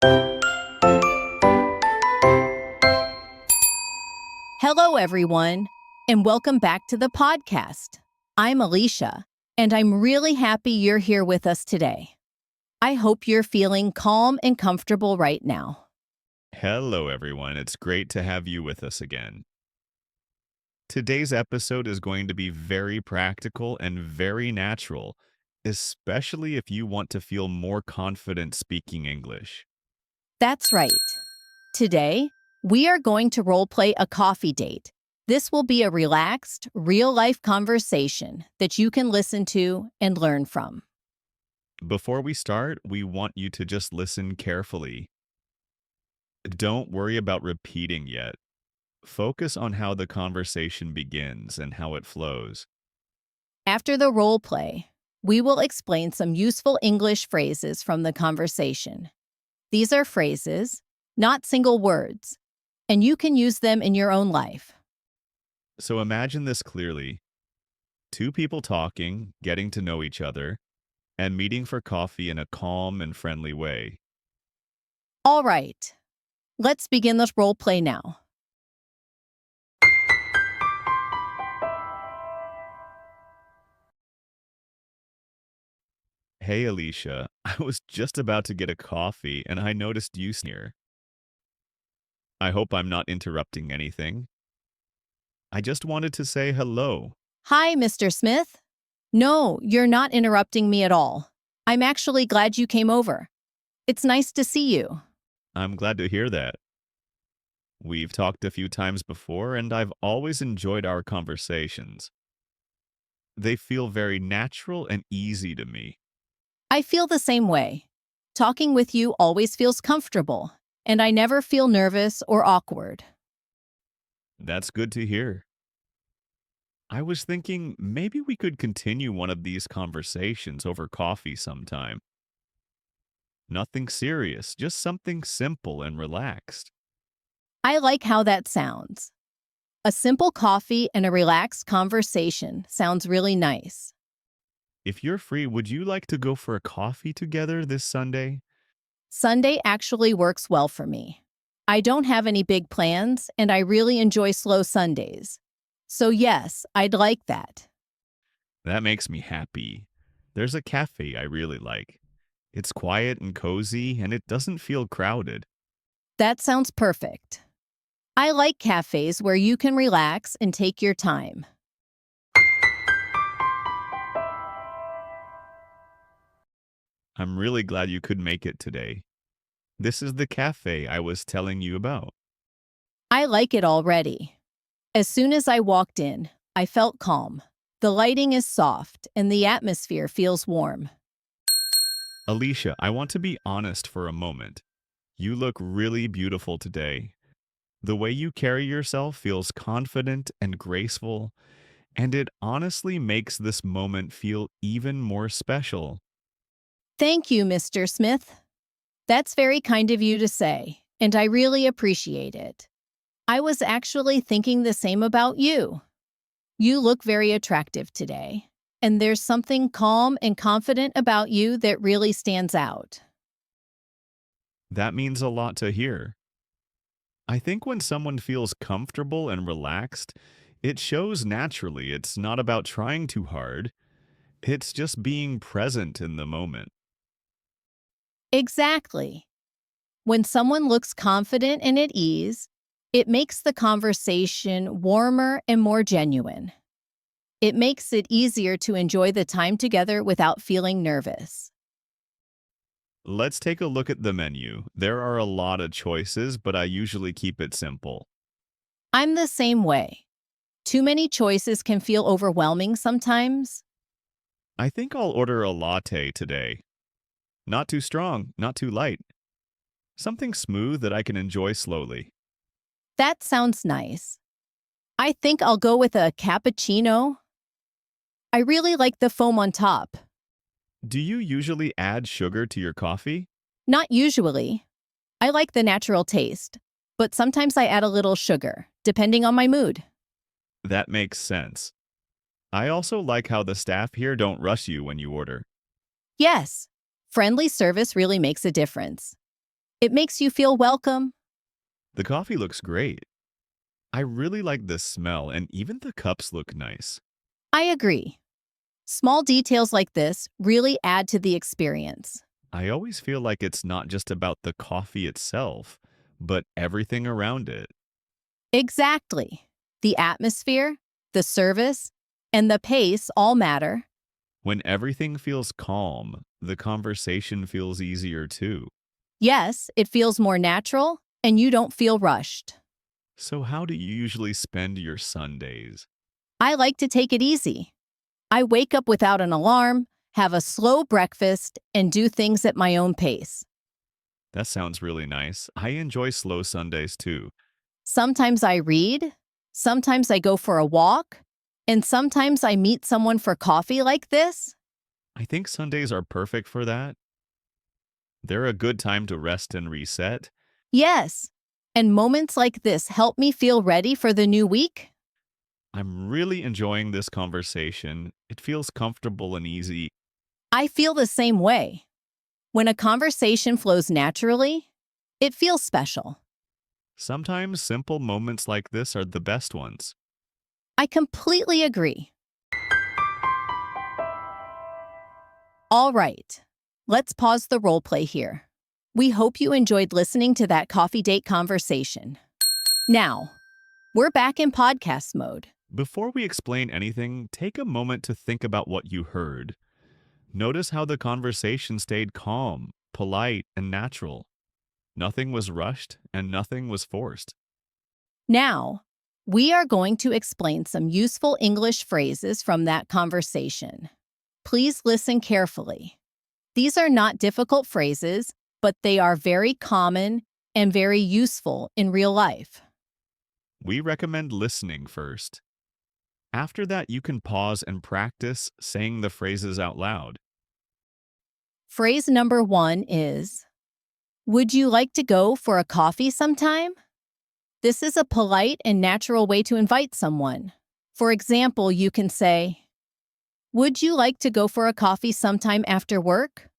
Hello, everyone, and welcome back to the podcast. I'm Alisha, and I'm really happy you're here with us today. I hope you're feeling calm and comfortable right now. Hello, everyone. It's great to have you with us again. Today's episode is going to be very practical and very natural, especially if you want to feel more confident speaking English. That's right. Today, we are going to role-play a coffee date. This will be a relaxed, real-life conversation that you can listen to and learn from. Before we start, we want you to just listen carefully. Don't worry about repeating yet. Focus on how the conversation begins and how it flows. After the role-play, we will explain some useful English phrases from the conversation. These are phrases, not single words, and you can use them in your own life. So imagine this clearly. Two people talking, getting to know each other, and meeting for coffee in a calm and friendly way. All right, let's begin this role-play now. Hey, Alicia, I was just about to get a coffee and I noticed you here. I hope I'm not interrupting anything. I just wanted to say hello. Hi, Mr. Smith. No, you're not interrupting me at all. I'm actually glad you came over. It's nice to see you. I'm glad to hear that. We've talked a few times before and I've always enjoyed our conversations. They feel very natural and easy to me. I feel the same way. Talking with you always feels comfortable, and I never feel nervous or awkward. That's good to hear. I was thinking maybe we could continue one of these conversations over coffee sometime. Nothing serious, just something simple and relaxed. I like how that sounds. A simple coffee and a relaxed conversation sounds really nice. If you're free, would you like to go for a coffee together this Sunday? Sunday actually works well for me. I don't have any big plans, and I really enjoy slow Sundays. So yes, I'd like that. That makes me happy. There's a cafe I really like. It's quiet and cozy, and it doesn't feel crowded. That sounds perfect. I like cafes where you can relax and take your time. I'm really glad you could make it today. This is the cafe I was telling you about. I like it already. As soon as I walked in, I felt calm. The lighting is soft, and the atmosphere feels warm. Alicia, I want to be honest for a moment. You look really beautiful today. The way you carry yourself feels confident and graceful, and it honestly makes this moment feel even more special. Thank you, Mr. Smith. That's very kind of you to say, and I really appreciate it. I was actually thinking the same about you. You look very attractive today, and there's something calm and confident about you that really stands out. That means a lot to hear. I think when someone feels comfortable and relaxed, it shows naturally. It's not about trying too hard. It's just being present in the moment. Exactly. When someone looks confident and at ease, it makes the conversation warmer and more genuine. It makes it easier to enjoy the time together without feeling nervous. Let's take a look at the menu. There are a lot of choices, but I usually keep it simple. I'm the same way. Too many choices can feel overwhelming sometimes. I think I'll order a latte today. Not too strong, not too light. Something smooth that I can enjoy slowly. That sounds nice. I think I'll go with a cappuccino. I really like the foam on top. Do you usually add sugar to your coffee? Not usually. I like the natural taste, but sometimes I add a little sugar, depending on my mood. That makes sense. I also like how the staff here don't rush you when you order. Yes, friendly service really makes a difference. It makes you feel welcome. The coffee looks great. I really like the smell, and even the cups look nice. I agree. Small details like this really add to the experience. I always feel like it's not just about the coffee itself, but everything around it. Exactly. The atmosphere, the service, and the pace all matter. When everything feels calm, the conversation feels easier too. Yes, it feels more natural, and you don't feel rushed. So, how do you usually spend your Sundays? I like to take it easy. I wake up without an alarm, have a slow breakfast, and do things at my own pace. That sounds really nice. I enjoy slow Sundays too. Sometimes I read, sometimes I go for a walk, and sometimes I meet someone for coffee like this. I think Sundays are perfect for that. They're a good time to rest and reset. Yes, and moments like this help me feel ready for the new week. I'm really enjoying this conversation. It feels comfortable and easy. I feel the same way. When a conversation flows naturally, it feels special. Sometimes simple moments like this are the best ones. I completely agree. All right, let's pause the role play here. We hope you enjoyed listening to that coffee date conversation. Now, we're back in podcast mode. Before we explain anything, take a moment to think about what you heard. Notice how the conversation stayed calm, polite, and natural. Nothing was rushed and nothing was forced. Now, we are going to explain some useful English phrases from that conversation. Please listen carefully. These are not difficult phrases, but they are very common and very useful in real life. We recommend listening first. After that, you can pause and practice saying the phrases out loud. Phrase number 1 is, "Would you like to go for a coffee sometime?" This is a polite and natural way to invite someone. For example, you can say, "Would you like to go for a coffee sometime after work?"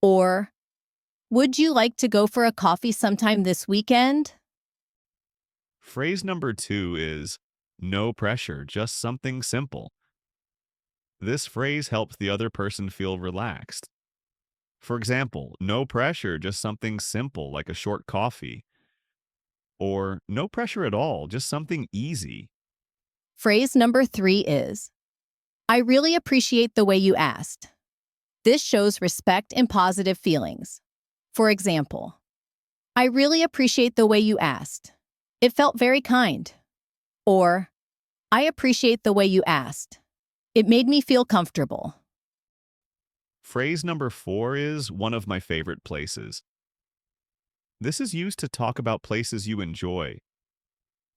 Or, "Would you like to go for a coffee sometime this weekend?" Phrase number 2 is, no pressure, just something simple. This phrase helps the other person feel relaxed. For example, no pressure, just something simple like a short coffee. Or no pressure at all, just something easy. Phrase number 3 is, "I really appreciate the way you asked." This shows respect and positive feelings. For example, "I really appreciate the way you asked. It felt very kind." Or, "I appreciate the way you asked. It made me feel comfortable." Phrase number 4 is one of my favorite places. This is used to talk about places you enjoy.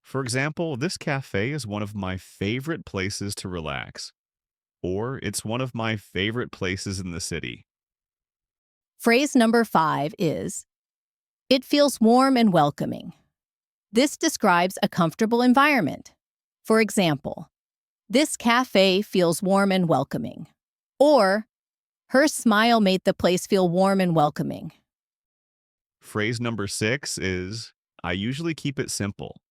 For example, this cafe is one of my favorite places to relax. Or it's one of my favorite places in the city. Phrase number 5 is, "It feels warm and welcoming." This describes a comfortable environment. For example, "This cafe feels warm and welcoming." Or, "Her smile made the place feel warm and welcoming." Phrase number 6 is, I usually keep it simple.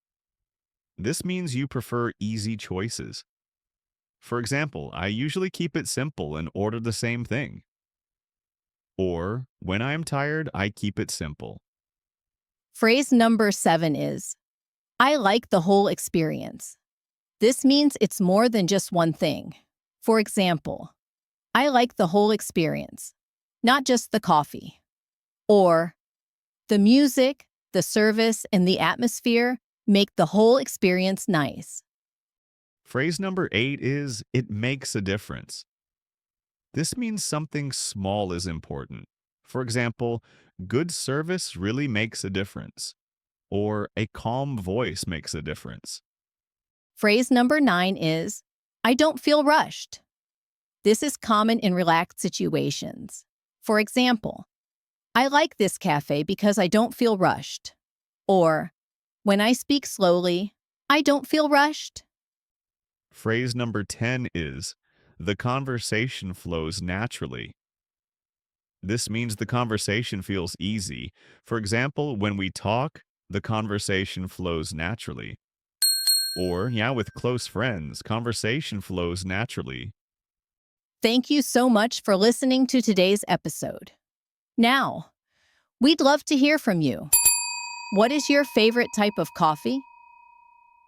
This means you prefer easy choices. For example, I usually keep it simple and order the same thing. Or, when I am tired, I keep it simple. Phrase number 7 is, "I like the whole experience." This means it's more than just one thing. For example, "I like the whole experience, not just the coffee." Or, "The music, the service, and the atmosphere make the whole experience nice." Phrase number 8 is, it makes a difference. This means something small is important. For example, good service really makes a difference. Or a calm voice makes a difference. Phrase number 9 is, "I don't feel rushed." This is common in relaxed situations. For example, "I like this cafe because I don't feel rushed." Or, "When I speak slowly, I don't feel rushed." Phrase number 10 is, the conversation flows naturally. This means the conversation feels easy. For example, when we talk, the conversation flows naturally. Or, yeah, with close friends, conversation flows naturally. Thank you so much for listening to today's episode. Now, we'd love to hear from you. What is your favorite type of coffee?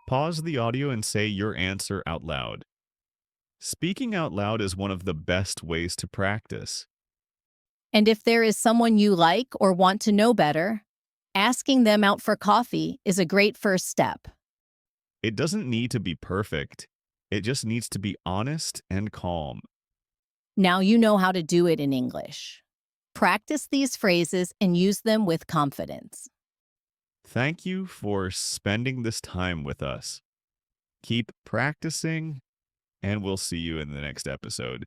Pause the audio and say your answer out loud. Speaking out loud is one of the best ways to practice. And if there is someone you like or want to know better, asking them out for coffee is a great first step. It doesn't need to be perfect. It just needs to be honest and calm. Now you know how to do it in English. Practice these phrases and use them with confidence. Thank you for spending this time with us. Keep practicing, and we'll see you in the next episode.